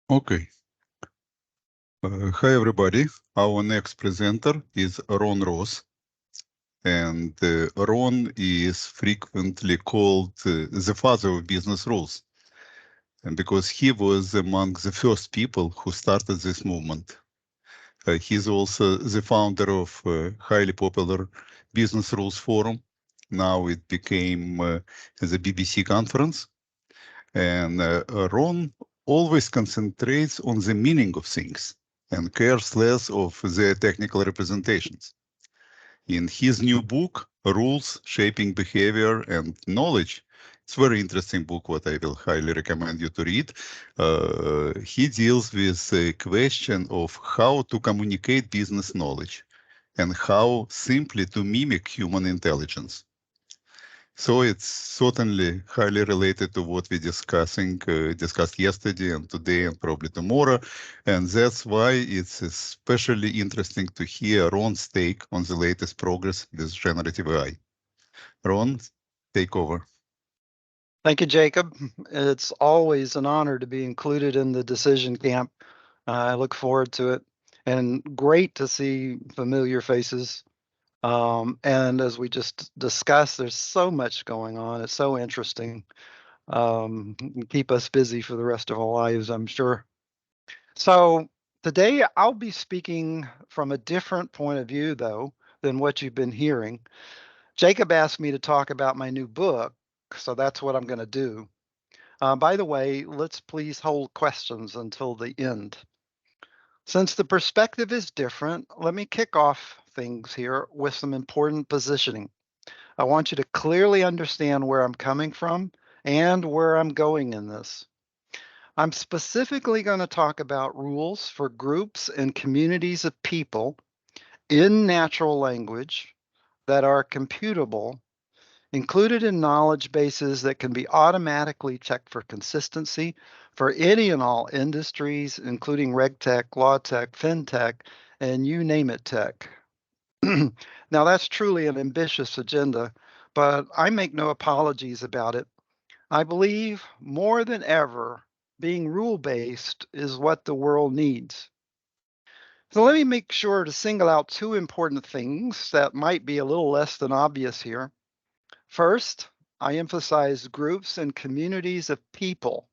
Okay. Hi, everybody. Our next presenter is Ron Ross. And Ron is frequently called the father of business rules. And because he was among the first people who started this movement. He's also the founder of highly popular Business Rules Forum. Now it became the BBC conference. And Ron always concentrates on the meaning of things and cares less of their technical representations. In his new book, Rules Shaping Behavior and Knowledge, it's a very interesting book, what I will highly recommend you to read. He deals with the question of how to communicate business knowledge and how simply to mimic human intelligence. So it's certainly highly related to what we discussed yesterday and today and probably tomorrow. And that's why it's especially interesting to hear Ron's take on the latest progress with generative AI. Ron, take over. Thank you, Jacob. It's always an honor to be included in the Decision Camp. I look forward to it, and great to see familiar faces. And as we just discussed, there's so much going on. It's so interesting. Keep us busy for the rest of our lives, I'm sure. So today I'll be speaking from a different point of view, though, than what you've been hearing. Jacob asked me to talk about my new book, so that's what I'm going to do. By the way, let's please hold questions until the end. Since the perspective is different, let me kick off things here with some important positioning. I want you to clearly understand where I'm coming from and where I'm going in this. I'm specifically going to talk about rules for groups and communities of people in natural language that are computable, included in knowledge bases that can be automatically checked for consistency for any and all industries, including regtech, law tech, fintech, and you name it tech. Now, that's truly an ambitious agenda, but I make no apologies about it. I believe more than ever, being rule-based is what the world needs. So let me make sure to single out two important things that might be a little less than obvious here. First, I emphasize groups and communities of people.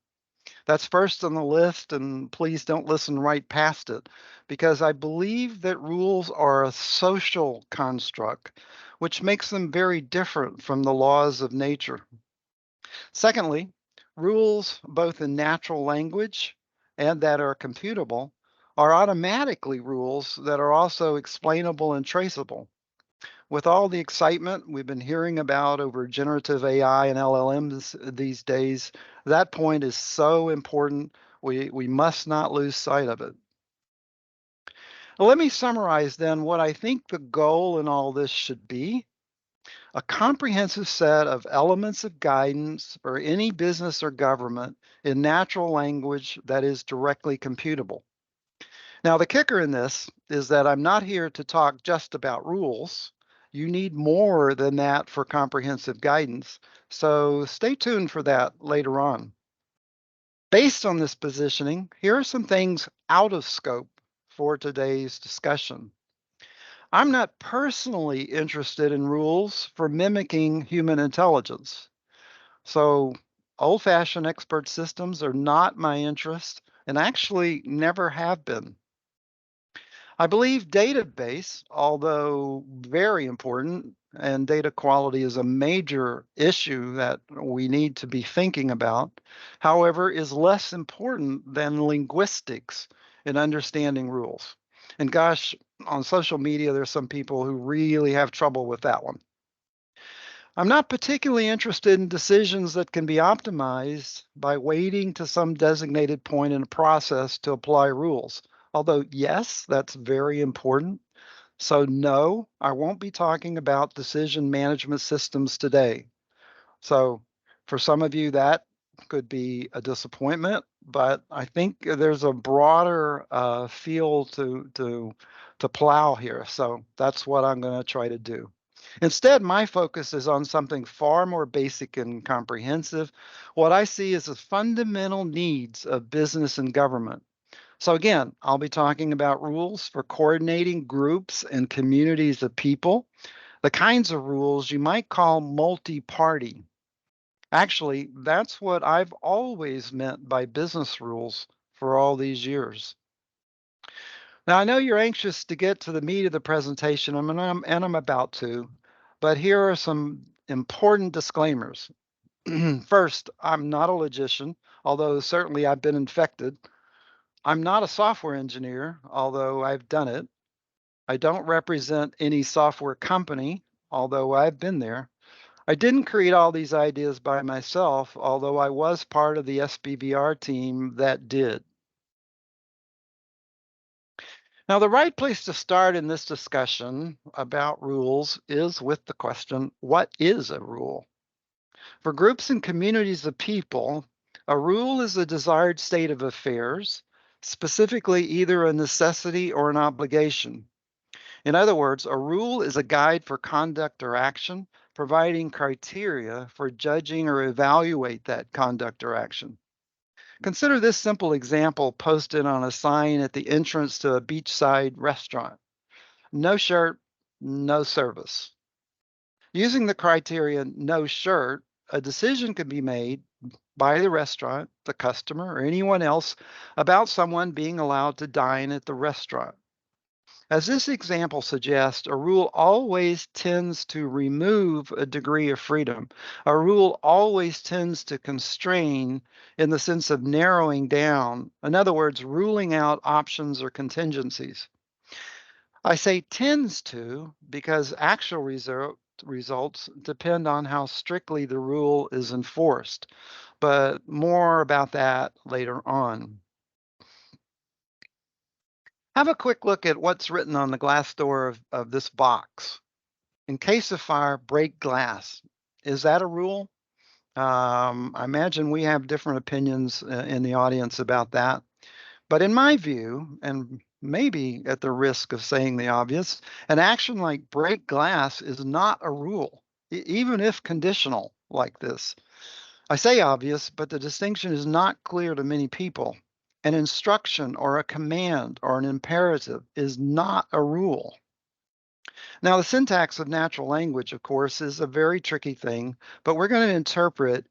That's first on the list, and please don't listen right past it, because I believe that rules are a social construct, which makes them very different from the laws of nature. Secondly, rules, both in natural language and that are computable, are automatically rules that are also explainable and traceable. With all the excitement we've been hearing about over generative AI and LLMs these days, that point is so important. We must not lose sight of it. Well, let me summarize then what I think the goal in all this should be. A comprehensive set of elements of guidance for any business or government in natural language that is directly computable. Now, the kicker in this is that I'm not here to talk just about rules. You need more than that for comprehensive guidance, so stay tuned for that later on. Based on this positioning, here are some things out of scope for today's discussion. I'm not personally interested in rules for mimicking human intelligence. So old-fashioned expert systems are not my interest and actually never have been. I believe database, although very important, and data quality is a major issue that we need to be thinking about, however, is less important than linguistics in understanding rules. And gosh, on social media, there's some people who really have trouble with that one. I'm not particularly interested in decisions that can be optimized by waiting to some designated point in a process to apply rules. Although, yes, that's very important. So no, I won't be talking about decision management systems today. So for some of you, that could be a disappointment, but I think there's a broader field to plow here. So that's what I'm going to try to do. Instead, my focus is on something far more basic and comprehensive, what I see as the fundamental needs of business and government. So again, I'll be talking about rules for coordinating groups and communities of people, the kinds of rules you might call multi-party. Actually, that's what I've always meant by business rules for all these years. Now, I know you're anxious to get to the meat of the presentation, and I'm about to, but here are some important disclaimers. First, I'm not a logician, although certainly I've been infected. I'm not a software engineer, although I've done it. I don't represent any software company, although I've been there. I didn't create all these ideas by myself, although I was part of the SBVR team that did. Now, the right place to start in this discussion about rules is with the question, what is a rule? For groups and communities of people, a rule is a desired state of affairs, specifically either a necessity or an obligation. In other words, a rule is a guide for conduct or action, providing criteria for judging or evaluate that conduct or action. Consider this simple example posted on a sign at the entrance to a beachside restaurant. No shirt, no service. Using the criteria no shirt, a decision can be made by the restaurant, the customer, or anyone else about someone being allowed to dine at the restaurant. As this example suggests, a rule always tends to remove a degree of freedom. A rule always tends to constrain in the sense of narrowing down. In other words, ruling out options or contingencies. I say tends to because actual results depend on how strictly the rule is enforced, but more about that later on. Have a quick look at what's written on the glass door of this box. In case of fire, break glass. Is that a rule? I imagine we have different opinions in the audience about that. But in my view, and maybe at the risk of saying the obvious, an action like break glass is not a rule, even if conditional like this. I say obvious, but the distinction is not clear to many people. An instruction or a command or an imperative is not a rule. Now, the syntax of natural language, of course, is a very tricky thing, but we're going to interpret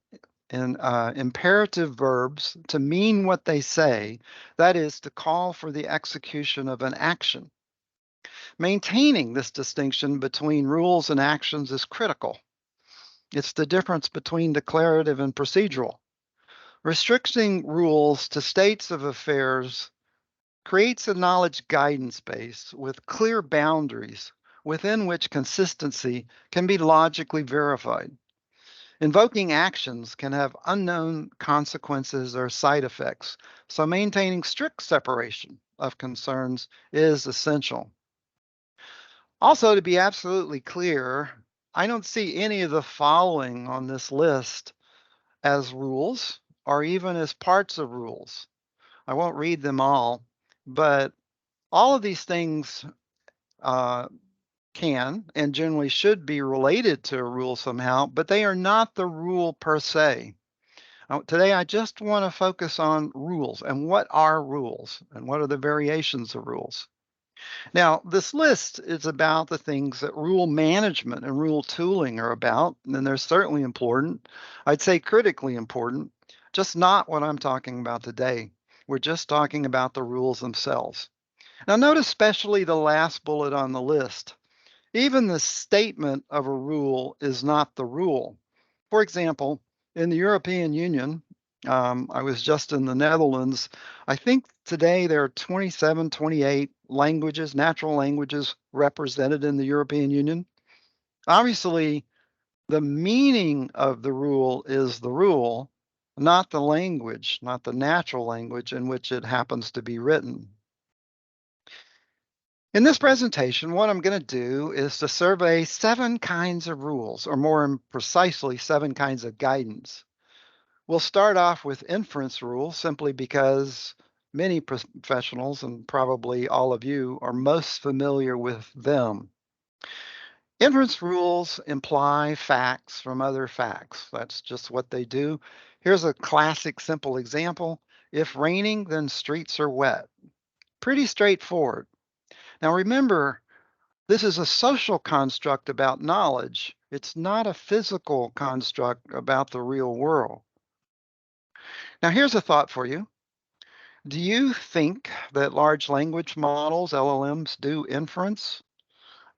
in imperative verbs to mean what they say, that is, to call for the execution of an action. Maintaining this distinction between rules and actions is critical. It's the difference between declarative and procedural. Restricting rules to states of affairs creates a knowledge guidance base with clear boundaries within which consistency can be logically verified. Invoking actions can have unknown consequences or side effects, so maintaining strict separation of concerns is essential. Also, to be absolutely clear, I don't see any of the following on this list as rules or even as parts of rules. I won't read them all, but all of these things uh, can and generally should be related to a rule somehow, but they are not the rule per se. Today, I just want to focus on rules and what are rules and what are the variations of rules. Now, this list is about the things that rule management and rule tooling are about, and they're certainly important. I'd say critically important, just not what I'm talking about today. We're just talking about the rules themselves. Now, note especially the last bullet on the list. Even the statement of a rule is not the rule. For example, in the European Union, I was just in the Netherlands. I think today there are 27, 28 languages, natural languages represented in the European Union. Obviously, the meaning of the rule is the rule, not the language, not the natural language in which it happens to be written. In this presentation, what I'm going to do is to survey 7 kinds of rules, or more precisely, 7 kinds of guidance. We'll start off with inference rules simply because many professionals, and probably all of you, are most familiar with them. Inference rules imply facts from other facts. That's just what they do. Here's a classic simple example. If raining, then streets are wet. Pretty straightforward. Now remember, this is a social construct about knowledge. It's not a physical construct about the real world. Now here's a thought for you. Do you think that large language models, LLMs, do inference?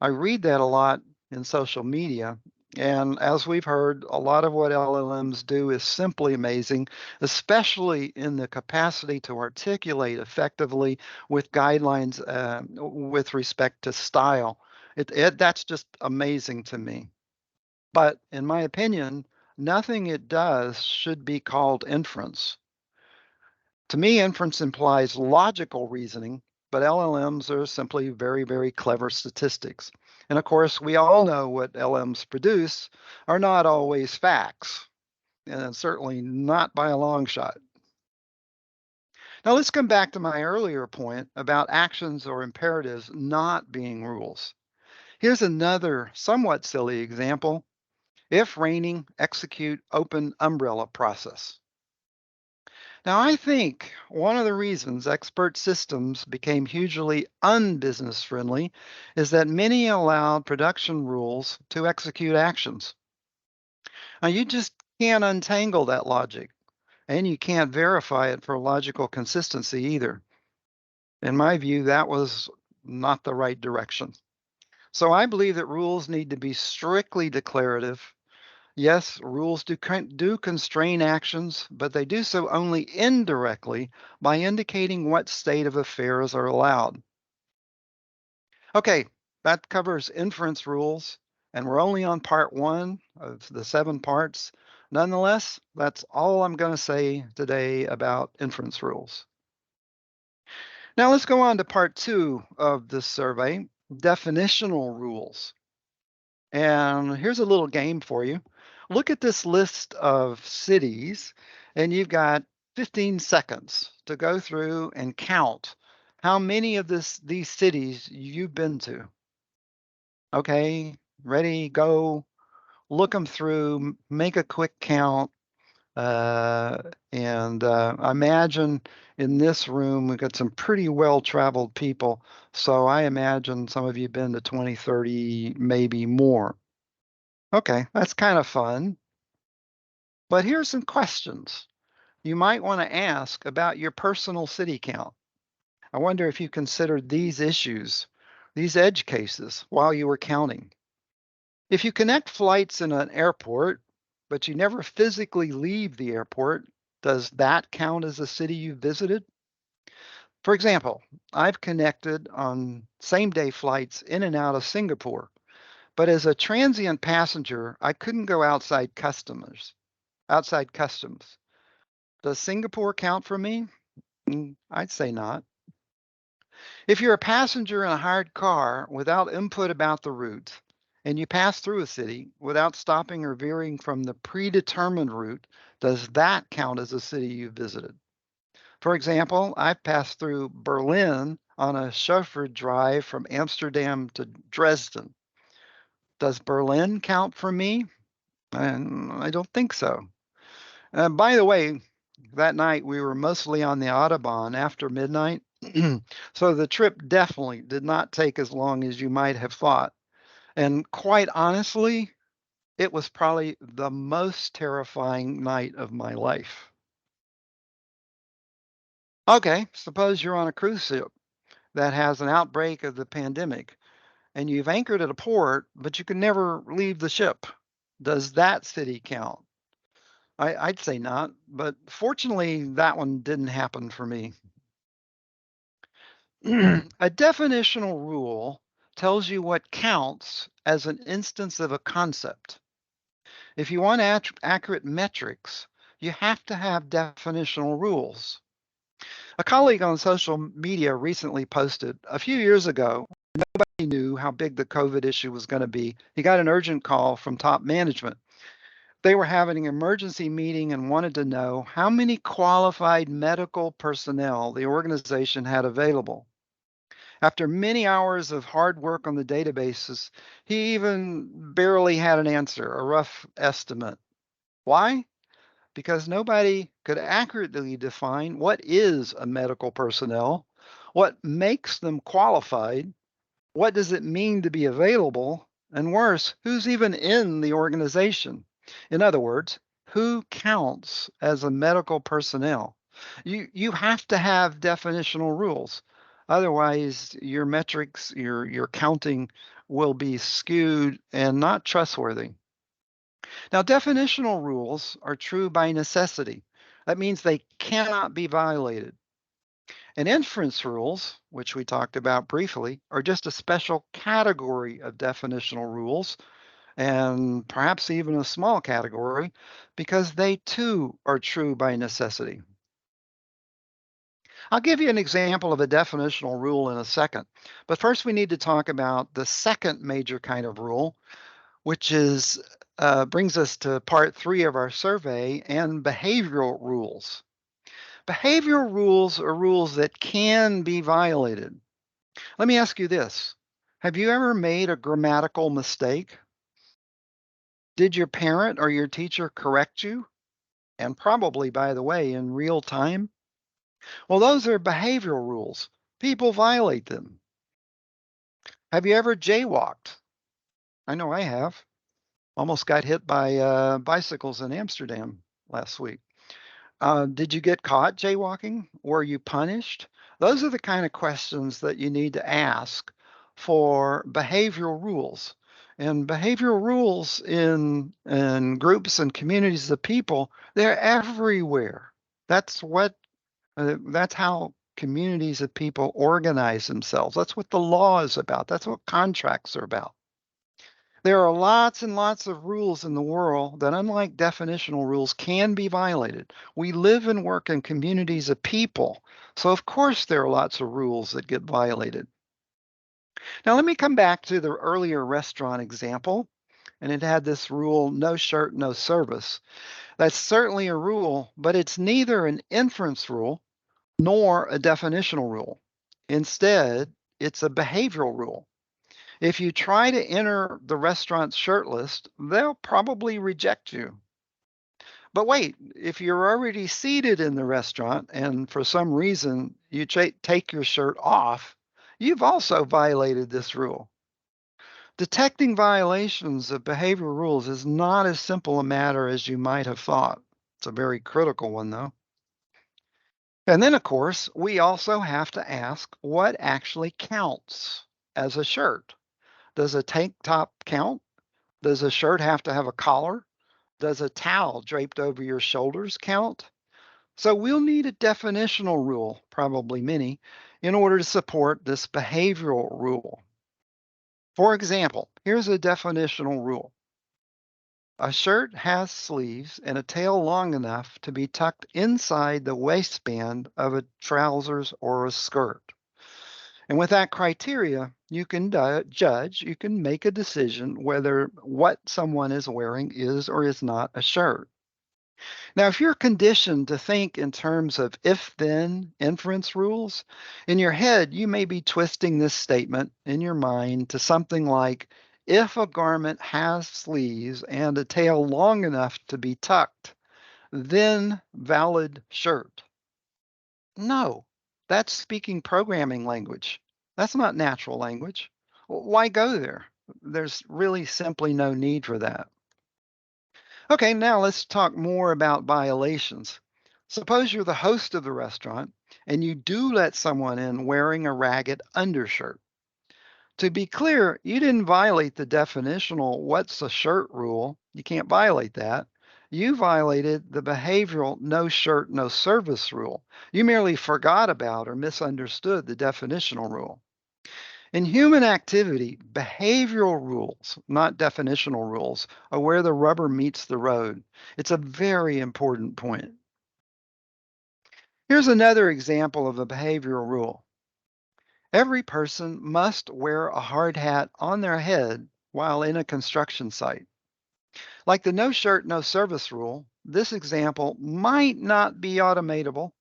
I read that a lot in social media. And as we've heard, a lot of what LLMs do is simply amazing, especially in the capacity to articulate effectively with guidelines with respect to style. That's just amazing to me. But in my opinion, nothing it does should be called inference. To me, inference implies logical reasoning, but LLMs are simply very, very clever statistics. And of course, we all know what LMs produce are not always facts, and certainly not by a long shot. Now, let's come back to my earlier point about actions or imperatives not being rules. Here's another somewhat silly example. If raining, execute open umbrella process. Now, I think one of the reasons expert systems became hugely unbusiness friendly is that many allowed production rules to execute actions. Now, you just can't untangle that logic, and you can't verify it for logical consistency either. In my view, that was not the right direction. So I believe that rules need to be strictly declarative. Yes, rules do constrain actions, but they do so only indirectly by indicating what state of affairs are allowed. Okay, that covers inference rules, and we're only on part one of the 7 parts. Nonetheless, that's all I'm going to say today about inference rules. Now let's go on to part 2 of this survey, definitional rules. And here's a little game for you. Look at this list of cities, and you've got 15 seconds to go through and count how many of these cities you've been to. Okay, ready, go. Look them through, make a quick count. Uh, and imagine in this room, we've got some pretty well-traveled people. So I imagine some of you have been to 20, 30, maybe more. Okay, that's kind of fun. But here's some questions you might want to ask about your personal city count. I wonder if you considered these issues, these edge cases, while you were counting. If you connect flights in an airport, but you never physically leave the airport, does that count as a city you visited? For example, I've connected on same day flights in and out of Singapore, but as a transient passenger, I couldn't go outside customs. Does Singapore count for me? I'd say not. If you're a passenger in a hired car without input about the route, and you pass through a city without stopping or veering from the predetermined route, does that count as a city you visited? For example, I've passed through Berlin on a chauffeured drive from Amsterdam to Dresden. Does Berlin count for me? I don't think so. By the way, that night we were mostly on the Autobahn after midnight. So the trip definitely did not take as long as you might have thought. And quite honestly, it was probably the most terrifying night of my life. Okay, suppose you're on a cruise ship that has an outbreak of the pandemic and you've anchored at a port, but you can never leave the ship. Does that city count? I'd say not, but fortunately, that one didn't happen for me. A definitional rule tells you what counts as an instance of a concept. If you want accurate metrics, you have to have definitional rules. A colleague on social media recently posted a few years ago, nobody knew how big the COVID issue was going to be. He got an urgent call from top management. They were having an emergency meeting and wanted to know how many qualified medical personnel the organization had available. After many hours of hard work on the databases, he even barely had an answer, a rough estimate. Why? Because nobody could accurately define what is a medical personnel, what makes them qualified, what does it mean to be available, and worse, who's even in the organization. In other words, who counts as a medical personnel? You have to have definitional rules. Otherwise, your metrics, your counting will be skewed and not trustworthy. Now, definitional rules are true by necessity. That means they cannot be violated. And inference rules, which we talked about briefly, are just a special category of definitional rules, and perhaps even a small category, because they too are true by necessity. I'll give you an example of a definitional rule in a second, but first we need to talk about the second major kind of rule, which is brings us to part 3 of our survey and behavioral rules. Behavioral rules are rules that can be violated. Let me ask you this. Have you ever made a grammatical mistake? Did your parent or your teacher correct you? And probably, by the way, in real time? Well, those are behavioral rules. People violate them. Have you ever jaywalked? I know I have. Almost got hit by bicycles in Amsterdam last week. Did you get caught jaywalking? Were you punished? Those are the kind of questions that you need to ask for behavioral rules. And behavioral rules in groups and communities of people, they're everywhere. That's what that's how communities of people organize themselves. That's what the law is about. That's what contracts are about. There are lots and lots of rules in the world that, unlike definitional rules, can be violated. We live and work in communities of people, so of course there are lots of rules that get violated. Now, let me come back to the earlier restaurant example, and it had this rule, no shirt, no service. That's certainly a rule, but it's neither an inference rule nor a definitional rule. Instead, it's a behavioral rule. If you try to enter the restaurant shirtless, they'll probably reject you. But wait, if you're already seated in the restaurant and for some reason you take your shirt off, you've also violated this rule. Detecting violations of behavioral rules is not as simple a matter as you might have thought. It's a very critical one, though. And then, of course, we also have to ask what actually counts as a shirt. Does a tank top count? Does a shirt have to have a collar? Does a towel draped over your shoulders count? So we'll need a definitional rule, probably many, in order to support this behavioral rule. For example, here's a definitional rule. A shirt has sleeves and a tail long enough to be tucked inside the waistband of a trousers or a skirt. And with that criteria, you can judge, you can make a decision whether what someone is wearing is or is not a shirt. Now, if you're conditioned to think in terms of if-then inference rules, in your head, you may be twisting this statement in your mind to something like, if a garment has sleeves and a tail long enough to be tucked, then valid shirt. No, that's speaking programming language. That's not natural language. Why go there? There's really simply no need for that. Okay, now let's talk more about violations. Suppose you're the host of the restaurant and you do let someone in wearing a ragged undershirt. To be clear, you didn't violate the definitional what's a shirt rule. You can't violate that. You violated the behavioral no shirt, no service rule. You merely forgot about or misunderstood the definitional rule. In human activity, behavioral rules, not definitional rules, are where the rubber meets the road. It's a very important point. Here's another example of a behavioral rule. Every person must wear a hard hat on their head while in a construction site. Like the no shirt, no service rule, this example might not be automatable.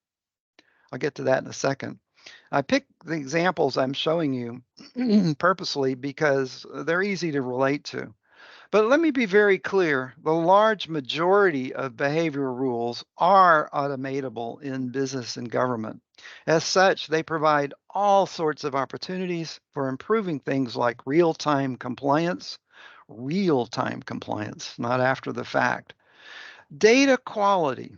I'll get to that in a second. I picked the examples I'm showing you purposely because they're easy to relate to. But let me be very clear, the large majority of behavioral rules are automatable in business and government. As such, they provide all sorts of opportunities for improving things like real time compliance, not after the fact. Data quality.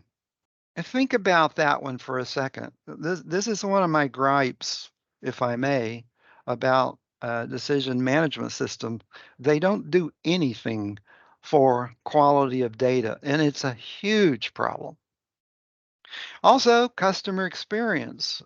And think about that one for a second. This is one of my gripes, if I may, about decision management system. They don't do anything for quality of data, and it's a huge problem. Also, customer experience,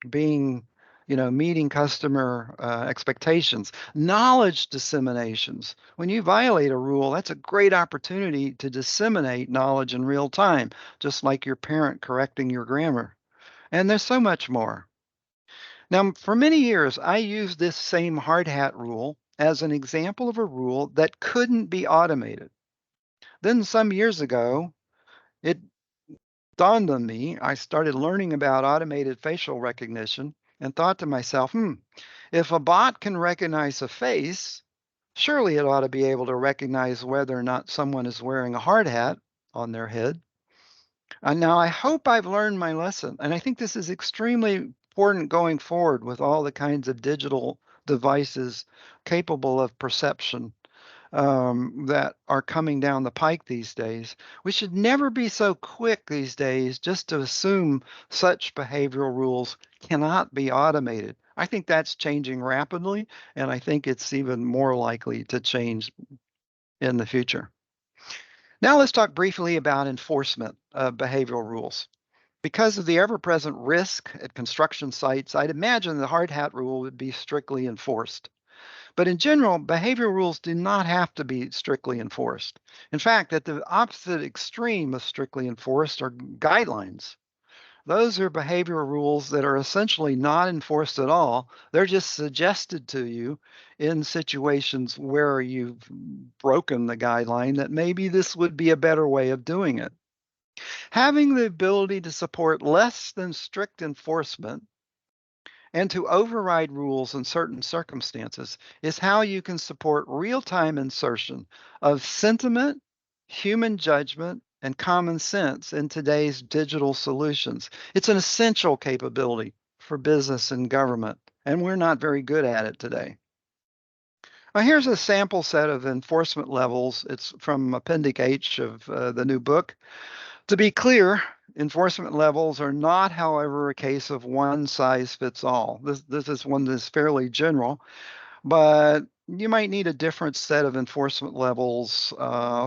being, meeting customer expectations, knowledge disseminations. When you violate a rule, that's a great opportunity to disseminate knowledge in real time, just like your parent correcting your grammar. And there's so much more. Now, for many years, I used this same hard hat rule as an example of a rule that couldn't be automated. Then some years ago, it dawned on me, I started learning about automated facial recognition and thought to myself, if a bot can recognize a face, surely it ought to be able to recognize whether or not someone is wearing a hard hat on their head. And now I hope I've learned my lesson. And I think this is extremely important going forward with all the kinds of digital devices capable of perception that are coming down the pike these days. We should never be so quick these days just to assume such behavioral rules cannot be automated. I think that's changing rapidly, and I think it's even more likely to change in the future. Now let's talk briefly about enforcement of behavioral rules. Because of the ever-present risk at construction sites, I'd imagine the hard hat rule would be strictly enforced. But in general, behavioral rules do not have to be strictly enforced. In fact, at the opposite extreme of strictly enforced are guidelines. Those are behavioral rules that are essentially not enforced at all. They're just suggested to you in situations where you've broken the guideline that maybe this would be a better way of doing it. Having the ability to support less than strict enforcement and to override rules in certain circumstances is how you can support real time insertion of sentiment, human judgment, and common sense in today's digital solutions. It's an essential capability for business and government, and we're not very good at it today. Now, here's a sample set of enforcement levels. It's from Appendix H of the new book. To be clear, enforcement levels are not, however, a case of one size fits all. This is one that's fairly general, but you might need a different set of enforcement levels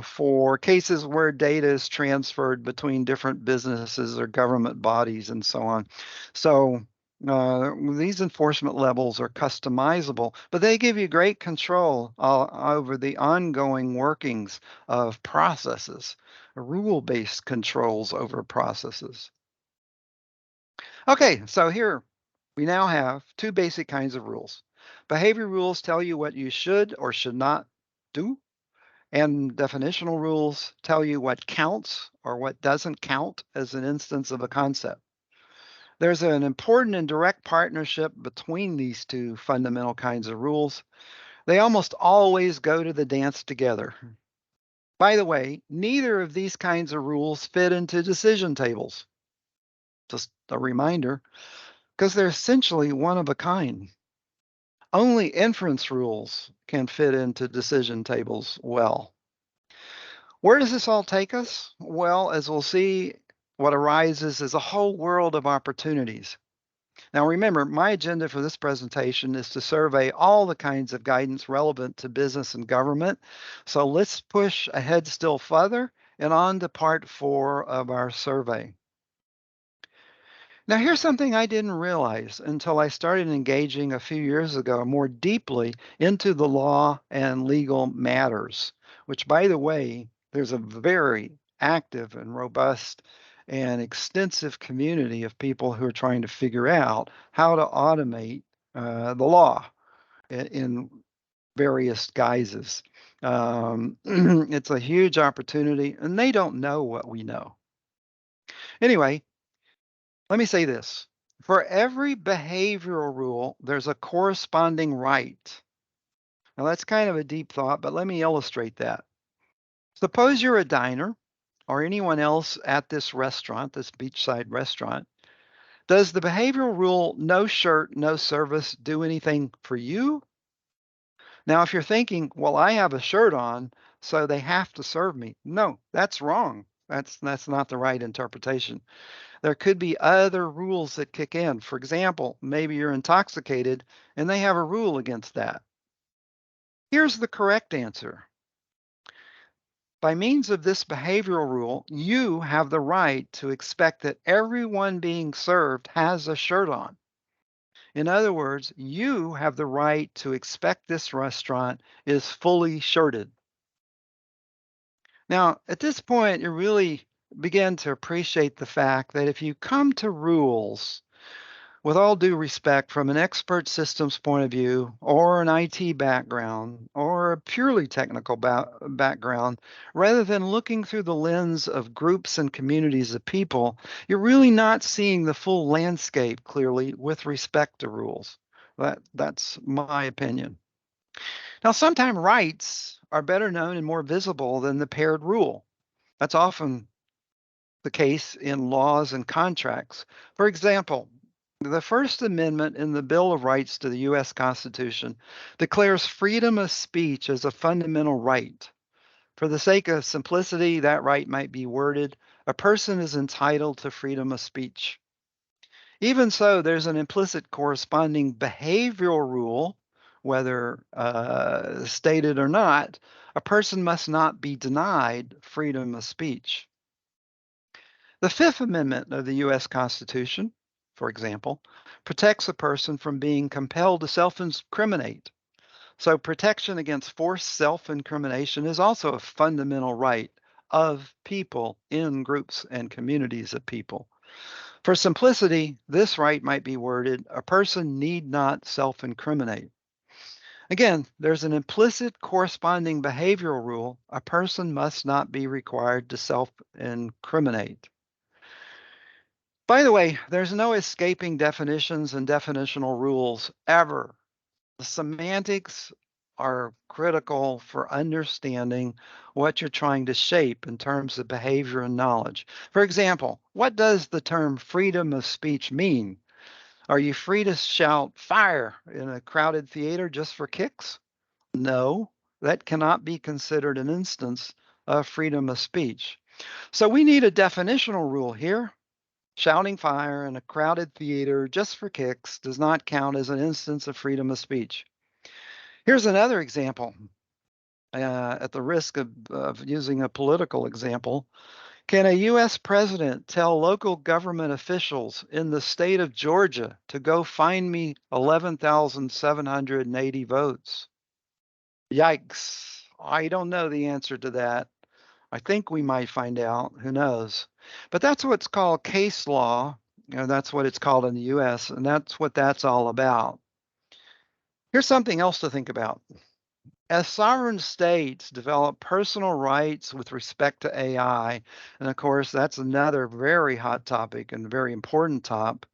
for cases where data is transferred between different businesses or government bodies and so on. So these enforcement levels are customizable, but they give you great control over the ongoing workings of processes, rule-based controls over processes. Okay, so here we now have two basic kinds of rules. Behavior rules tell you what you should or should not do, and definitional rules tell you what counts or what doesn't count as an instance of a concept. There's an important and direct partnership between these two fundamental kinds of rules. They almost always go to the dance together. By the way, neither of these kinds of rules fit into decision tables. Just a reminder, because they're essentially one of a kind. Only inference rules can fit into decision tables well. Where does this all take us? Well, as we'll see, what arises is a whole world of opportunities. Now, remember, my agenda for this presentation is to survey all the kinds of guidance relevant to business and government. So let's push ahead still further and on to part 4 of our survey. Now, here's something I didn't realize until I started engaging a few years ago more deeply into the law and legal matters, which, by the way, there's a very active and robust and extensive community of people who are trying to figure out how to automate the law in various guises. It's a huge opportunity, and they don't know what we know. Anyway, let me say this. For every behavioral rule, there's a corresponding right. Now, that's kind of a deep thought, but let me illustrate that. Suppose you're a diner or anyone else at this restaurant, this beachside restaurant. Does the behavioral rule, no shirt, no service, do anything for you? Now, if you're thinking, well, I have a shirt on, so they have to serve me. No, that's wrong. That's not the right interpretation. There could be other rules that kick in. For example, maybe you're intoxicated and they have a rule against that. Here's the correct answer. By means of this behavioral rule, you have the right to expect that everyone being served has a shirt on. In other words, you have the right to expect this restaurant is fully shirted. Now, at this point, you really begin to appreciate the fact that if you come to rules, with all due respect, from an expert systems point of view, or an IT background, or a purely technical background, rather than looking through the lens of groups and communities of people, you're really not seeing the full landscape clearly with respect to rules. That's my opinion. Now, sometimes rights are better known and more visible than the paired rule. That's often the case in laws and contracts. For example, the First Amendment in the Bill of Rights to the U.S. Constitution declares freedom of speech as a fundamental right. For the sake of simplicity, that right might be worded, a person is entitled to freedom of speech. Even so, there's an implicit corresponding behavioral rule, whether stated or not, a person must not be denied freedom of speech. The Fifth Amendment of the U.S. Constitution, for example, protects a person from being compelled to self incriminate. So, protection against forced self incrimination is also a fundamental right of people in groups and communities of people. For simplicity, this right might be worded a person need not self incriminate. Again, there's an implicit corresponding behavioral rule a person must not be required to self incriminate. By the way, there's no escaping definitions and definitional rules ever. The semantics are critical for understanding what you're trying to shape in terms of behavior and knowledge. For example, what does the term freedom of speech mean? Are you free to shout fire in a crowded theater just for kicks? No, that cannot be considered an instance of freedom of speech. So we need a definitional rule here. Shouting fire in a crowded theater just for kicks does not count as an instance of freedom of speech. Here's another example, at the risk of using a political example. Can a U.S. president tell local government officials in the state of Georgia to go find me 11,780 votes? Yikes. I don't know the answer to that. I think we might find out. Who knows? But that's what's called case law. That's what it's called in the US, and that's what that's all about. Here's something else to think about. As sovereign states develop personal rights with respect to AI, and of course, that's another very hot topic and very important topic.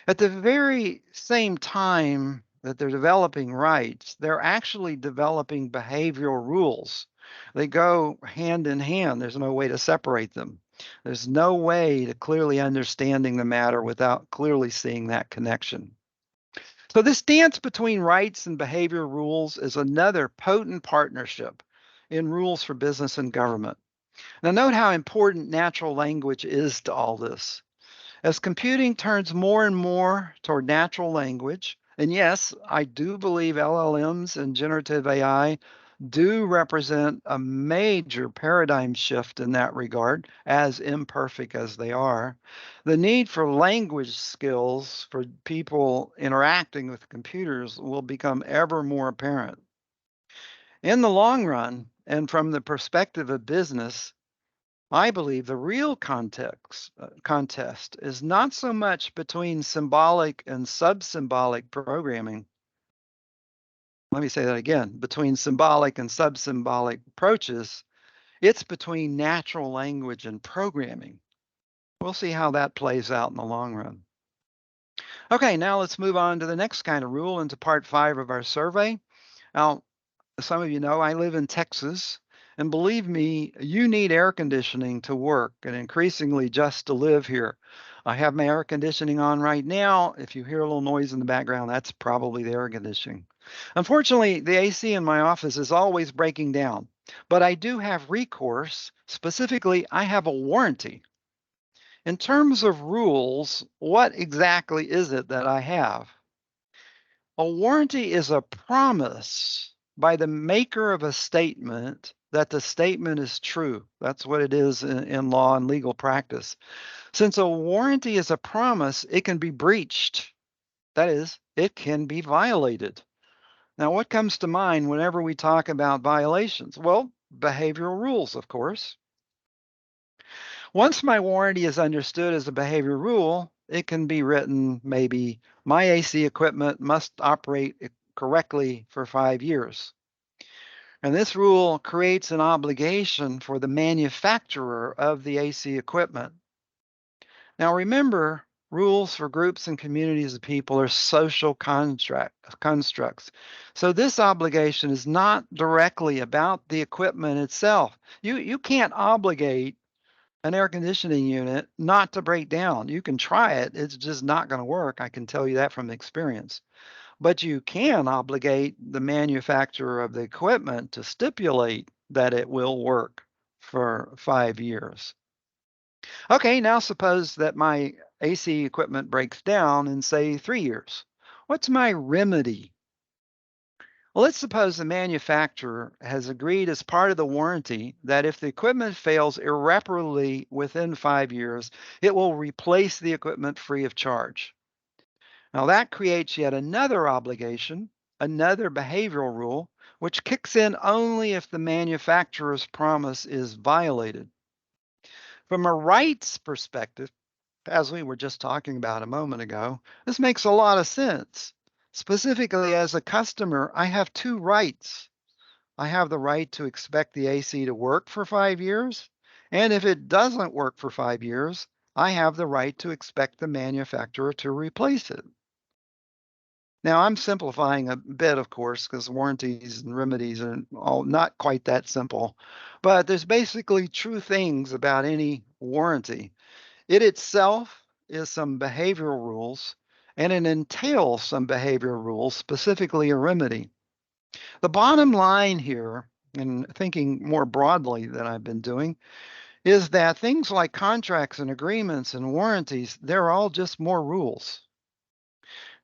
At the very same time that they're developing rights, they're actually developing behavioral rules. They go hand in hand. There's no way to separate them. There's no way to clearly understanding the matter without clearly seeing that connection. So this dance between rights and behavior rules is another potent partnership in rules for business and government. Now note how important natural language is to all this. As computing turns more and more toward natural language, and yes, I do believe LLMs and generative AI do represent a major paradigm shift in that regard, as imperfect as they are. The need for language skills for people interacting with computers will become ever more apparent. In the long run, and from the perspective of business, I believe the real contest is not so much between symbolic and sub-symbolic programming. Let me say that again. Between symbolic and sub-symbolic approaches, it's between natural language and programming. We'll see how that plays out in the long run. Okay, now let's move on to the next kind of rule, into part 5 of our survey. Now, some of you know I live in Texas, and believe me, you need air conditioning to work and increasingly just to live here. I have my air conditioning on right now. If you hear a little noise in the background, that's probably the air conditioning. Unfortunately, the AC in my office is always breaking down, but I do have recourse. Specifically, I have a warranty. In terms of rules, what exactly is it that I have? A warranty is a promise by the maker of a statement that the statement is true. That's what it is in law and legal practice. Since a warranty is a promise, it can be breached. That is, it can be violated. Now, what comes to mind whenever we talk about violations? Well, behavioral rules, of course. Once my warranty is understood as a behavior rule, it can be written maybe my AC equipment must operate correctly for 5 years. And this rule creates an obligation for the manufacturer of the AC equipment. Now remember, rules for groups and communities of people are social constructs. So this obligation is not directly about the equipment itself. You can't obligate an air conditioning unit not to break down. You can try it, it's just not going to work. I can tell you that from experience. But you can obligate the manufacturer of the equipment to stipulate that it will work for 5 years. Okay, now suppose that my AC equipment breaks down in, say, 3 years. What's my remedy? Well, let's suppose the manufacturer has agreed as part of the warranty that if the equipment fails irreparably within 5 years, it will replace the equipment free of charge. Now, that creates yet another obligation, another behavioral rule, which kicks in only if the manufacturer's promise is violated. From a rights perspective, as we were just talking about a moment ago, this makes a lot of sense. Specifically, as a customer, I have two rights. I have the right to expect the AC to work for 5 years, and if it doesn't work for 5 years, I have the right to expect the manufacturer to replace it. Now, I'm simplifying a bit, of course, because warranties and remedies are all not quite that simple, but there's basically true things about any warranty. It itself is some behavioral rules, and it entails some behavioral rules, specifically a remedy. The bottom line here, and thinking more broadly than I've been doing, is that things like contracts and agreements and warranties, they're all just more rules.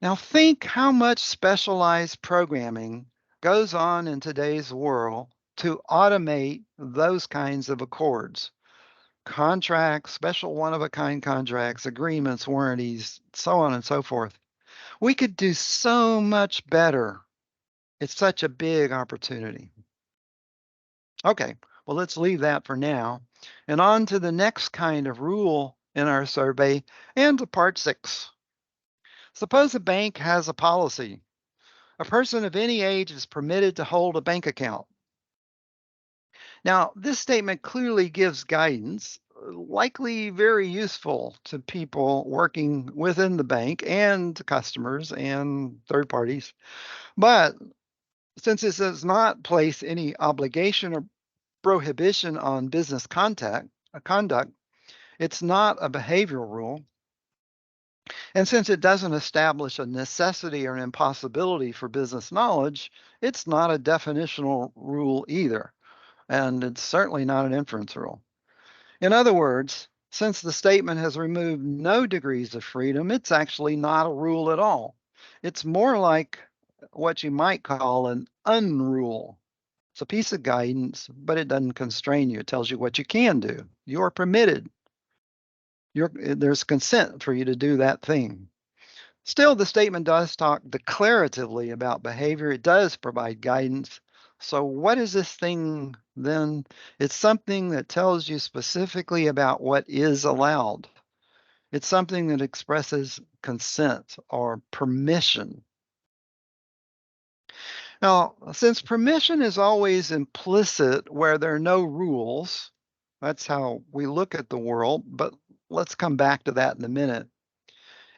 Now, think how much specialized programming goes on in today's world to automate those kinds of accords. Contracts, special one of a kind contracts, agreements, warranties, so on and so forth. We could do so much better. It's such a big opportunity. Okay, well, let's leave that for now and on to the next kind of rule in our survey and to part 6. Suppose a bank has a policy. A person of any age is permitted to hold a bank account. Now, this statement clearly gives guidance, likely very useful to people working within the bank and to customers and third parties. But since it does not place any obligation or prohibition on business conduct, it's not a behavioral rule. And since it doesn't establish a necessity or an impossibility for business knowledge, it's not a definitional rule either. And it's certainly not an inference rule. In other words, since the statement has removed no degrees of freedom, it's actually not a rule at all. It's more like what you might call an unrule. It's a piece of guidance, but it doesn't constrain you. It tells you what you can do. You're permitted. There's consent for you to do that thing. Still, the statement does talk declaratively about behavior. It does provide guidance. So what is this thing then? It's something that tells you specifically about what is allowed. It's something that expresses consent or permission. Now, since permission is always implicit where there are no rules, that's how we look at the world, but let's come back to that in a minute.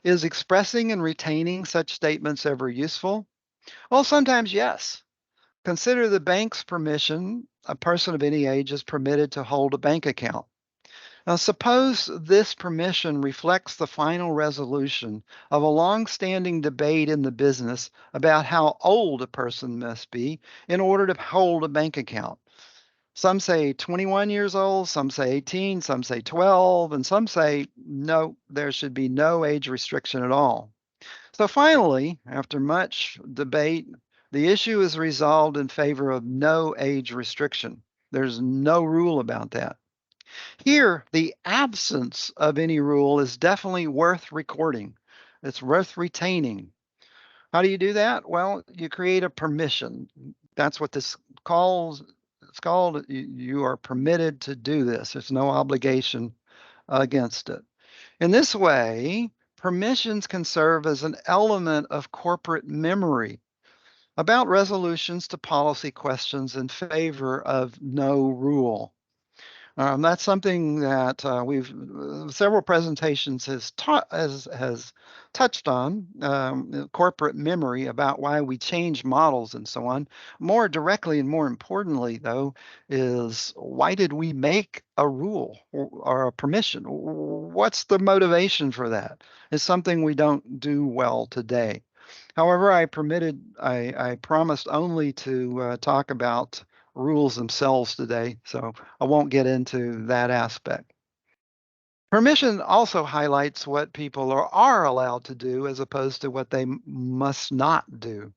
Is expressing and retaining such statements ever useful? Well, sometimes yes. Consider the bank's permission. A person of any age is permitted to hold a bank account. Now, suppose this permission reflects the final resolution of a long-standing debate in the business about how old a person must be in order to hold a bank account. Some say 21 years old, some say 18, some say 12, and some say no, there should be no age restriction at all. So finally, after much debate, the issue is resolved in favor of no age restriction. There's no rule about that. Here, the absence of any rule is definitely worth recording. It's worth retaining. How do you do that? Well, you create a permission. That's what this calls. It's called. You are permitted to do this. There's no obligation against it. In this way, permissions can serve as an element of corporate memory about resolutions to policy questions in favor of no rule. That's something that we've several presentations has touched on corporate memory about why we change models and so on. More directly and more importantly, though, is why did we make a rule or a permission? What's the motivation for that? It's something we don't do well today. However, I promised only to talk about rules themselves today, so I won't get into that aspect. Permission also highlights what people are allowed to do as opposed to what they must not do.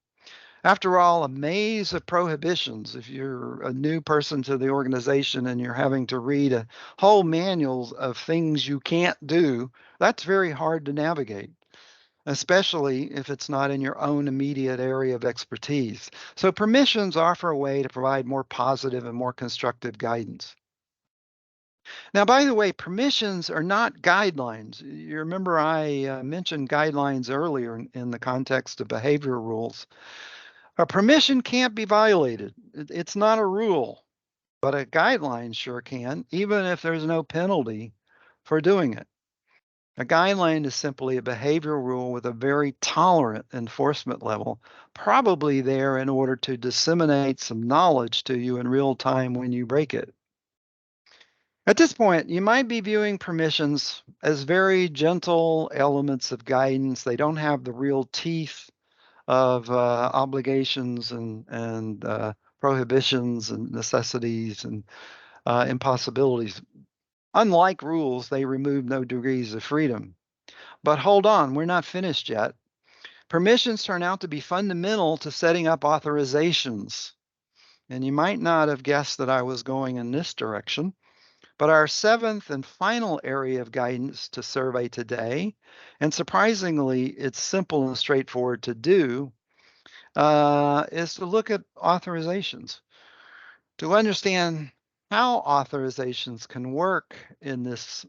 After all, a maze of prohibitions, if you're a new person to the organization and you're having to read a whole manual of things you can't do, that's very hard to navigate, especially if it's not in your own immediate area of expertise. So permissions offer a way to provide more positive and more constructive guidance. Now, by the way, permissions are not guidelines. You remember I mentioned guidelines earlier in the context of behavioral rules. A permission can't be violated. It's not a rule, but a guideline sure can, even if there's no penalty for doing it. A guideline is simply a behavioral rule with a very tolerant enforcement level, probably there in order to disseminate some knowledge to you in real time when you break it. At this point, you might be viewing permissions as very gentle elements of guidance. They don't have the real teeth of obligations and prohibitions and necessities and impossibilities. Unlike rules, they remove no degrees of freedom. But hold on, we're not finished yet. Permissions turn out to be fundamental to setting up authorizations. And you might not have guessed that I was going in this direction. But our seventh and final area of guidance to survey today, and surprisingly, it's simple and straightforward to do, is to look at authorizations. To understand how authorizations can work in this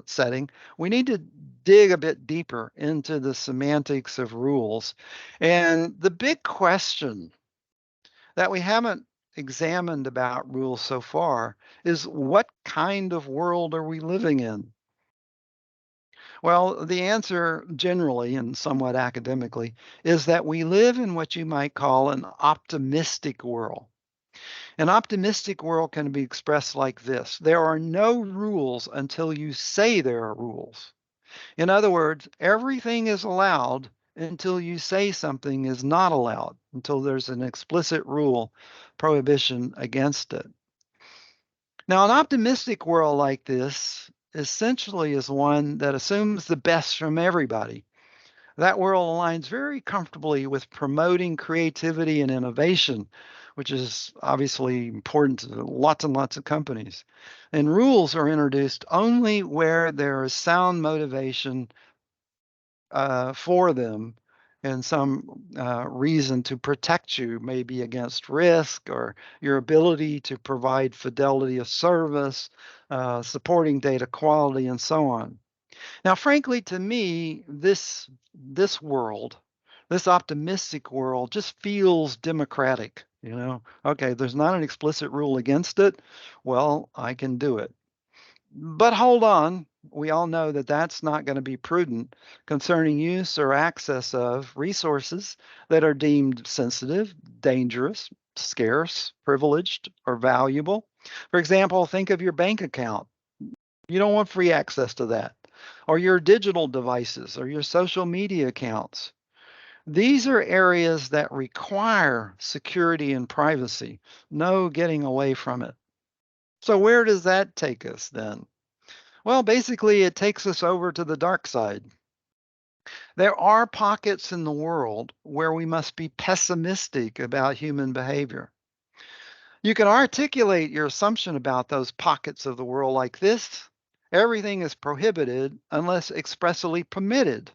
setting, we need to dig a bit deeper into the semantics of rules. And the big question that we haven't examined about rules so far is what kind of world are we living in? Well, the answer generally and somewhat academically is that we live in what you might call an optimistic world. An optimistic world can be expressed like this: there are no rules until you say there are rules. In other words, everything is allowed until you say something is not allowed, until there's an explicit rule, prohibition against it. Now, an optimistic world like this essentially is one that assumes the best from everybody. That world aligns very comfortably with promoting creativity and innovation, which is obviously important to lots and lots of companies. And rules are introduced only where there is sound motivation for them and some reason to protect you, maybe against risk or your ability to provide fidelity of service, supporting data quality, and so on. Now, frankly, to me, this world, this optimistic world, just feels democratic. Okay, there's not an explicit rule against it. Well, I can do it. But hold on, we all know that that's not going to be prudent concerning use or access of resources that are deemed sensitive, dangerous, scarce, privileged, or valuable. For example, think of your bank account. You don't want free access to that, or your digital devices, or your social media accounts. These are areas that require security and privacy, no getting away from it. So, where does that take us then? Well, basically, it takes us over to the dark side. There are pockets in the world where we must be pessimistic about human behavior. You can articulate your assumption about those pockets of the world like this: everything is prohibited unless expressly permitted.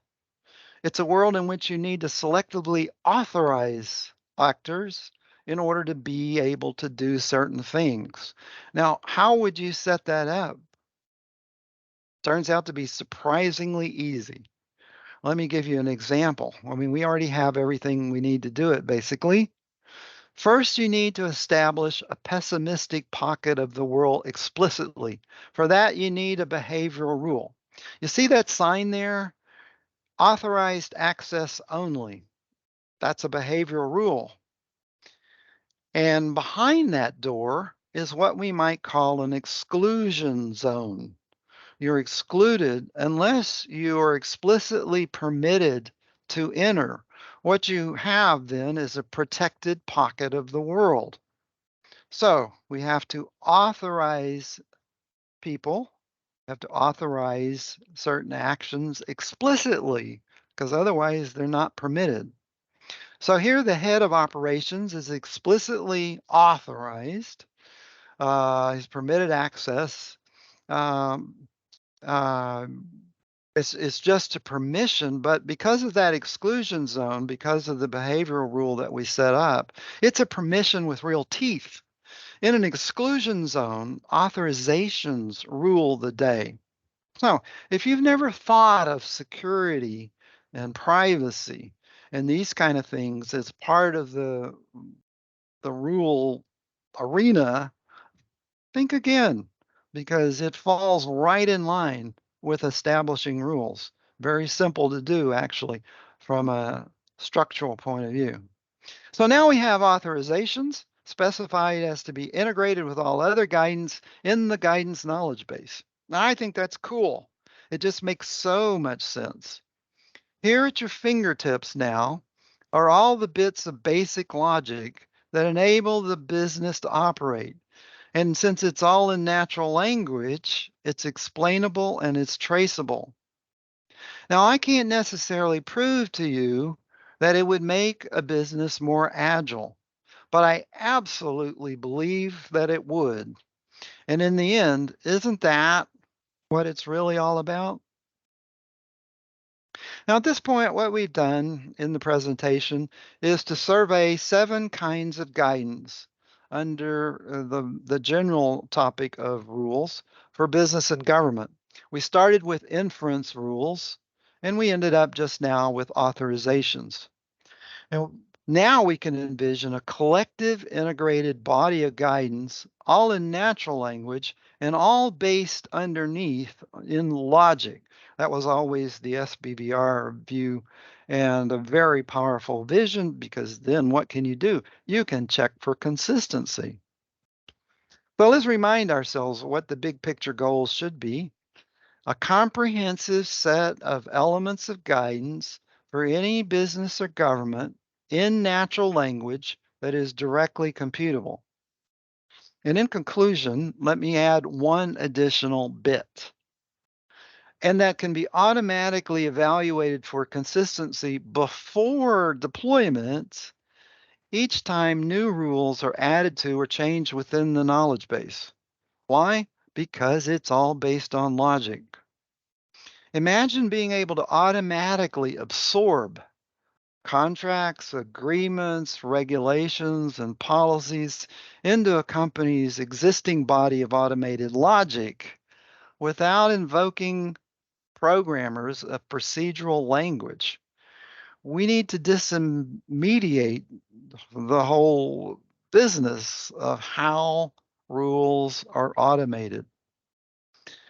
It's a world in which you need to selectively authorize actors in order to be able to do certain things. Now, how would you set that up? Turns out to be surprisingly easy. Let me give you an example. I mean, we already have everything we need to do it, basically. First, you need to establish a pessimistic pocket of the world explicitly. For that, you need a behavioral rule. You see that sign there? Authorized access only. That's a behavioral rule. And behind that door is what we might call an exclusion zone. You're excluded unless you are explicitly permitted to enter. What you have then is a protected pocket of the world. So we have to authorize people, have to authorize certain actions explicitly, because otherwise they're not permitted. So here the head of operations is explicitly authorized. He's permitted access. Um, uh, it's just a permission, but because of that exclusion zone, because of the behavioral rule that we set up, it's a permission with real teeth. In an exclusion zone, authorizations rule the day. So if you've never thought of security and privacy and these kind of things as part of the rule arena, think again, because it falls right in line with establishing rules. Very simple to do, actually, from a structural point of view. So now we have authorizations specified as to be integrated with all other guidance in the guidance knowledge base. Now, I think that's cool. It just makes so much sense. Here at your fingertips now are all the bits of basic logic that enable the business to operate. And since it's all in natural language, it's explainable and it's traceable. Now, I can't necessarily prove to you that it would make a business more agile, but I absolutely believe that it would. And in the end, isn't that what it's really all about? Now, at this point, what we've done in the presentation is to survey 7 kinds of guidance under the general topic of rules for business and government. We started with inference rules, and we ended up just now with authorizations. And now we can envision a collective integrated body of guidance, all in natural language and all based underneath in logic. That was always the SBVR view, and a very powerful vision, because then what can you do? You can check for consistency. So let's remind ourselves what the big picture goals should be: a comprehensive set of elements of guidance for any business or government in natural language that is directly computable. And in conclusion, let me add one additional bit, and that can be automatically evaluated for consistency before deployment each time new rules are added to or changed within the knowledge base. Why? Because it's all based on logic. Imagine being able to automatically absorb contracts, agreements, regulations, and policies into a company's existing body of automated logic without invoking programmers of procedural language. We need to disintermediate the whole business of how rules are automated.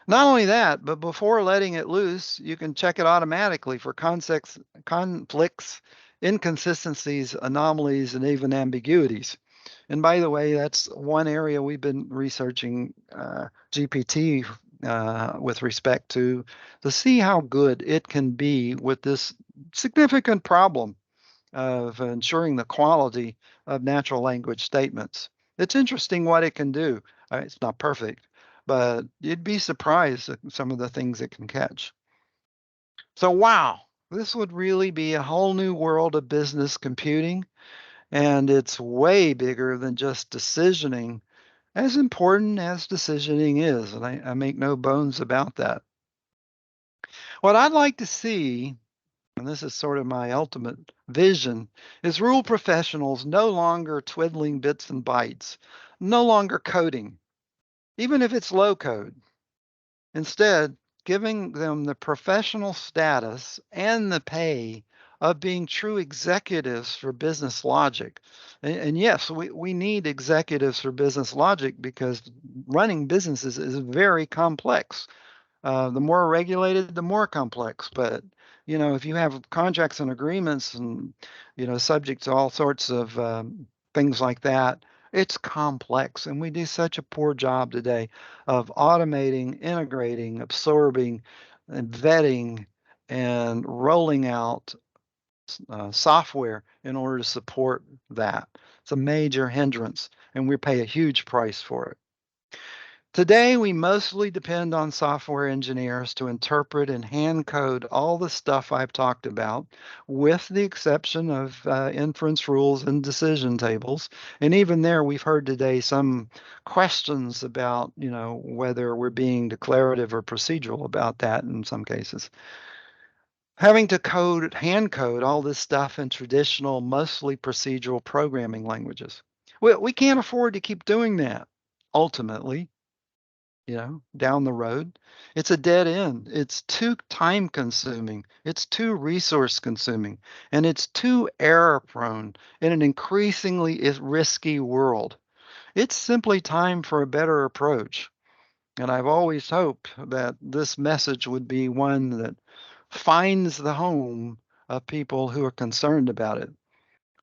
Not only that, but before letting it loose, you can check it automatically for conflicts, inconsistencies, anomalies, and even ambiguities. And by the way, that's one area we've been researching GPT with respect to see how good it can be with this significant problem of ensuring the quality of natural language statements. It's interesting what it can do. It's not perfect, but you'd be surprised at some of the things it can catch. So, wow, this would really be a whole new world of business computing, and it's way bigger than just decisioning, as important as decisioning is, and I make no bones about that. What I'd like to see, and this is sort of my ultimate vision, is rule professionals no longer twiddling bits and bytes, no longer coding, even if it's low code. Instead, giving them the professional status and the pay of being true executives for business logic. And yes, we need executives for business logic because running businesses is very complex. The more regulated, the more complex. But if you have contracts and agreements, and subject to all sorts of things like that, it's complex. And we do such a poor job today of automating, integrating, absorbing, and vetting, and rolling out software in order to support that. It's a major hindrance, and we pay a huge price for it. Today, we mostly depend on software engineers to interpret and hand code all the stuff I've talked about, with the exception of inference rules and decision tables. And even there, we've heard today some questions about, whether we're being declarative or procedural about that in some cases. Having to hand code all this stuff in traditional, mostly procedural programming languages. We can't afford to keep doing that, ultimately. Down the road. It's a dead end. It's too time consuming. It's too resource consuming. And it's too error prone in an increasingly risky world. It's simply time for a better approach. And I've always hoped that this message would be one that finds the home of people who are concerned about it,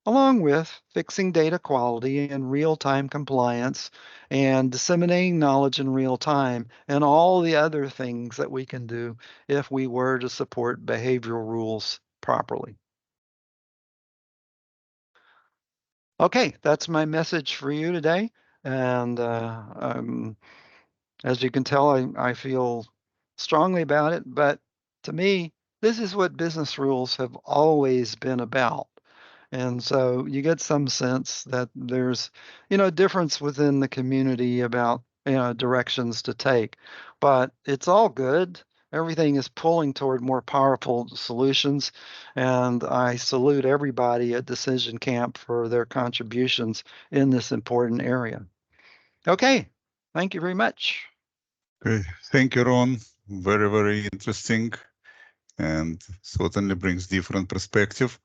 along with fixing data quality and real-time compliance and disseminating knowledge in real time and all the other things that we can do if we were to support behavioral rules properly. Okay, that's my message for you today. And as you can tell, I feel strongly about it. But to me, this is what business rules have always been about. And so you get some sense that there's, difference within the community about, directions to take. But it's all good. Everything is pulling toward more powerful solutions. And I salute everybody at DecisionCAMP for their contributions in this important area. Okay, thank you very much. Okay. Thank you, Ron. Very, very interesting, and certainly brings different perspective.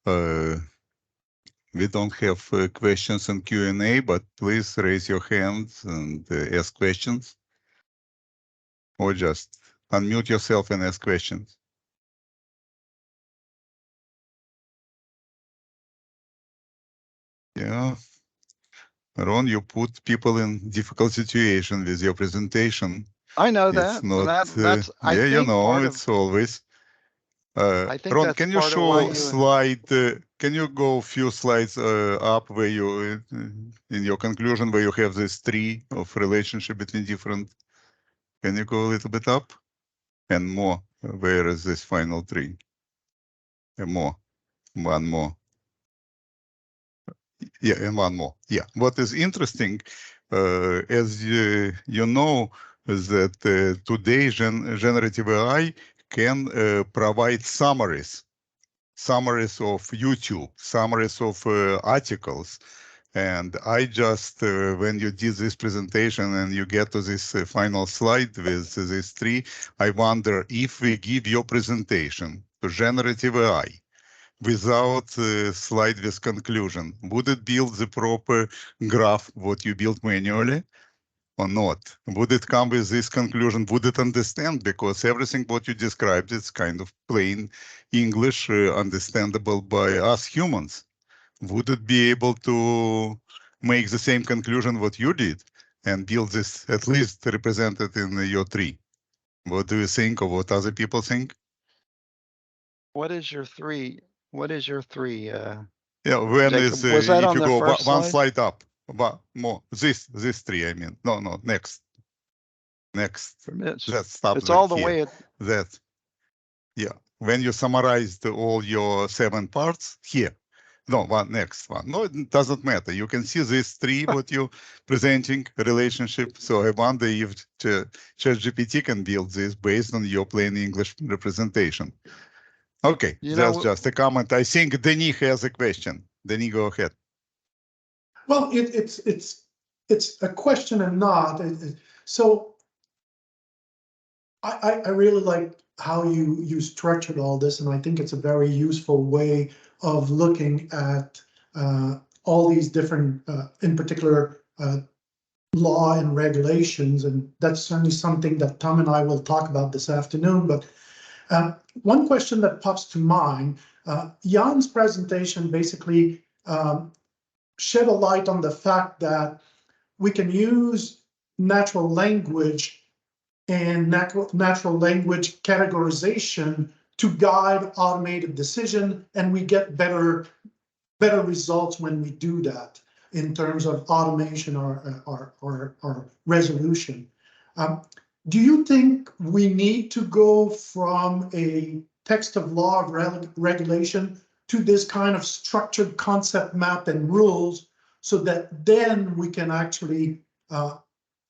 We don't have questions in Q&A, but please raise your hands and ask questions, or just unmute yourself and ask questions. Yeah. Ron, you put people in difficult situation with your presentation. I know It's that. not, That's I yeah, think part it's of always. I think Ron, that's can you part of why show you slide, can you go a few slides up where you, in your conclusion, where you have this tree of relationship between different, can you go a little bit up? And more, where is this final tree? And more, one more. Yeah, and one more. Yeah, what is interesting, as you know, is that today generative AI can provide summaries of YouTube, summaries of articles. And I just, when you did this presentation and you get to this final slide with this tree, I wonder if we give your presentation to generative AI without slide with conclusion, would it build the proper graph what you built manually? or not? Would it come with this conclusion? Would it understand? Because everything what you described is kind of plain English, understandable by us humans. Would it be able to make the same conclusion what you did and build this at least represented in your tree? What do you think, or what other people think? What is your three? What is your three? Yeah, when is Jacob, was that if on you the go first one slide? slide up, more this tree, I mean, no, next, For Mitch. let's stop It's all the here. way at That, yeah, when you summarized all your 7 parts here. No, next one. No, it doesn't matter. You can see this tree what you presenting relationship. So I wonder if ChatGPT can build this based on your plain English representation. Okay, you that's know, just a comment. I think Denis has a question. Denis, go ahead. Well, it's a question and not. So I really like how you structured all this, and I think it's a very useful way of looking at all these different, in particular, law and regulations, and that's certainly something that Tom and I will talk about this afternoon. But one question that pops to mind, Jan's presentation basically shed a light on the fact that we can use natural language and natural language categorization to guide automated decision, and we get better results when we do that in terms of automation or resolution. Do you think we need to go from a text of law of regulation to this kind of structured concept map and rules so that then we can actually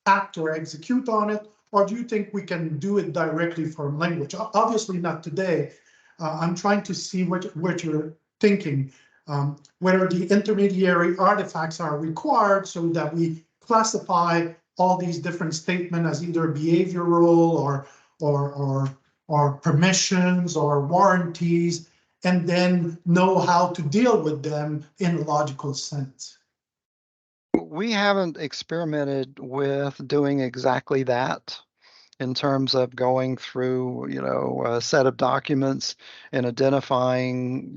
act or execute on it? Or do you think we can do it directly from language? Obviously not today. I'm trying to see what you're thinking, whether the intermediary artifacts are required so that we classify all these different statements as either behavioral or permissions or warranties, and then know how to deal with them in a logical sense. we haven't experimented with doing exactly that in terms of going through, a set of documents and identifying,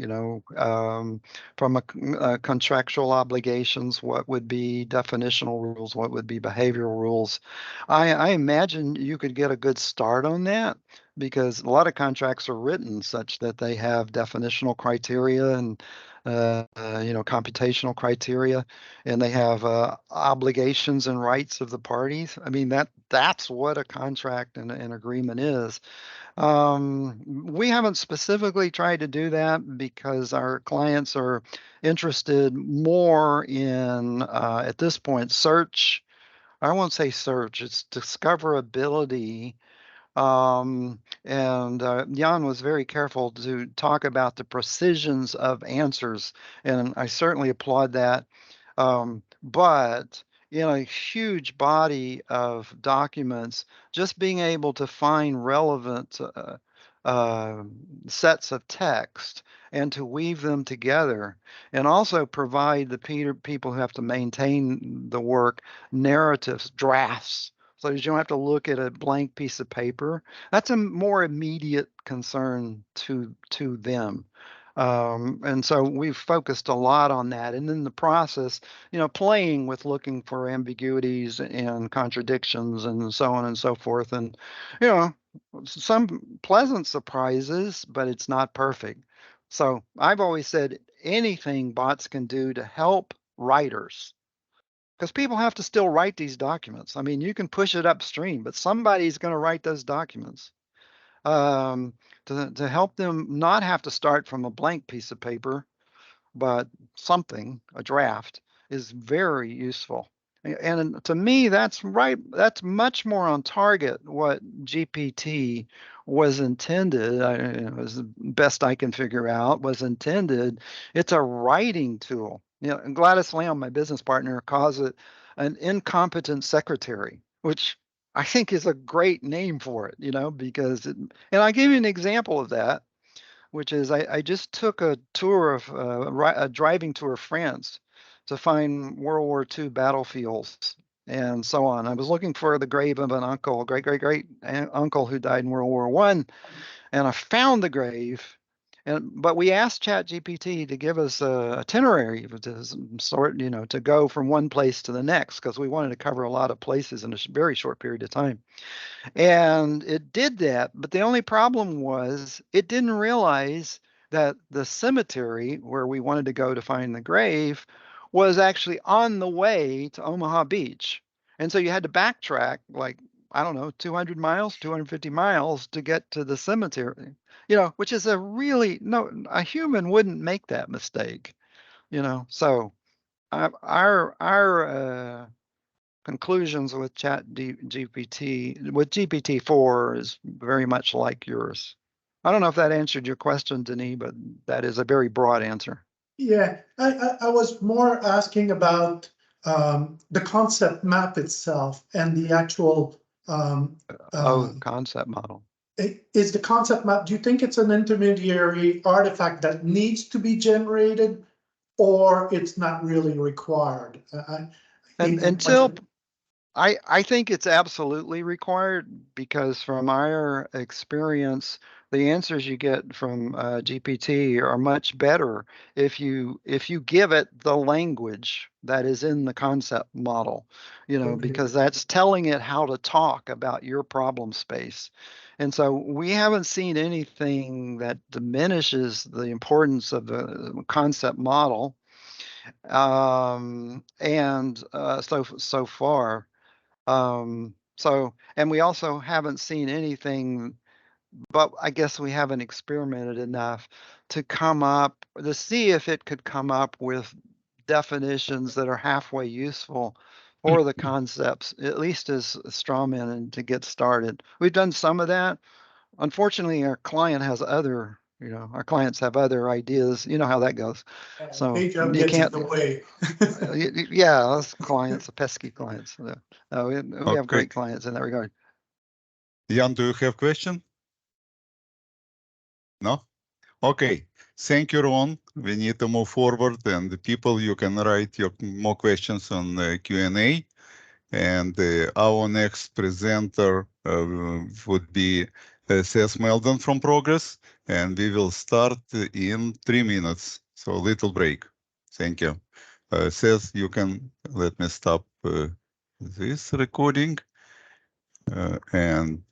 from a contractual obligations, what would be definitional rules, what would be behavioral rules. I imagine you could get a good start on that because a lot of contracts are written such that they have definitional criteria and computational criteria, and they have obligations and rights of the parties. I mean, that's what a contract and an agreement is. We haven't specifically tried to do that because our clients are interested more in, at this point, search. I won't say search, it's discoverability. And Jan was very careful to talk about the precisions of answers, and I certainly applaud that. But in a huge body of documents, just being able to find relevant uh, sets of text and to weave them together, and also provide the people who have to maintain the work narratives, drafts, so you don't have to look at a blank piece of paper. That's a more immediate concern to them. And so we've focused a lot on that. And in the process, playing with looking for ambiguities and contradictions and so on and so forth. And, some pleasant surprises, but it's not perfect. So I've always said anything bots can do to help writers, because people have to still write these documents. I mean, you can push it upstream, but somebody's going to write those documents, to help them not have to start from a blank piece of paper, but something, a draft, is very useful. And to me, that's right. That's much more on target what GPT was intended, as the best I can figure out, was intended. It's a writing tool. And Gladys Lamb, my business partner, calls it an incompetent secretary, which I think is a great name for it, because and I'll give you an example of that, which is I just took a tour of a driving tour of France to find World War II battlefields. and so on. I was looking for the grave of an uncle, great uncle who died in World War I, and I found the grave. But we asked ChatGPT to give us a itinerary to sort, to go from one place to the next, because we wanted to cover a lot of places in a very short period of time. And it did that, but the only problem was it didn't realize that the cemetery where we wanted to go to find the grave was actually on the way to Omaha Beach. And so you had to backtrack like, I don't know, 200 miles, 250 miles to get to the cemetery, which is a human wouldn't make that mistake, So our conclusions with GPT-4 is very much like yours. I don't know if that answered your question, Denis, but that is a very broad answer. Yeah, I was more asking about the concept map itself and the actual. Concept model. Is the concept map, do you think it's an intermediary artifact that needs to be generated, or it's not really required? I think it's absolutely required, because from our experience, the answers you get from GPT are much better if you give it the language that is in the concept model, because that's telling it how to talk about your problem space. And so we haven't seen anything that diminishes the importance of the concept model. So far. And we also haven't seen anything, but I guess we haven't experimented enough to see if it could come up with definitions that are halfway useful for the concepts, at least as straw men, and to get started. We've done some of that. Unfortunately, our clients have other ideas. You know how that goes. So you can't. In the way. Yeah, those clients, the pesky clients. We have great clients in that regard. Jan, do you have question? No? Okay. Thank you, Ron. We need to move forward, and the people, you can write your more questions on Q&A. And our next presenter would be Seth Meldon from Progress, and we will start in 3 minutes. So a little break. Thank you. Seth, you can let me stop this recording. And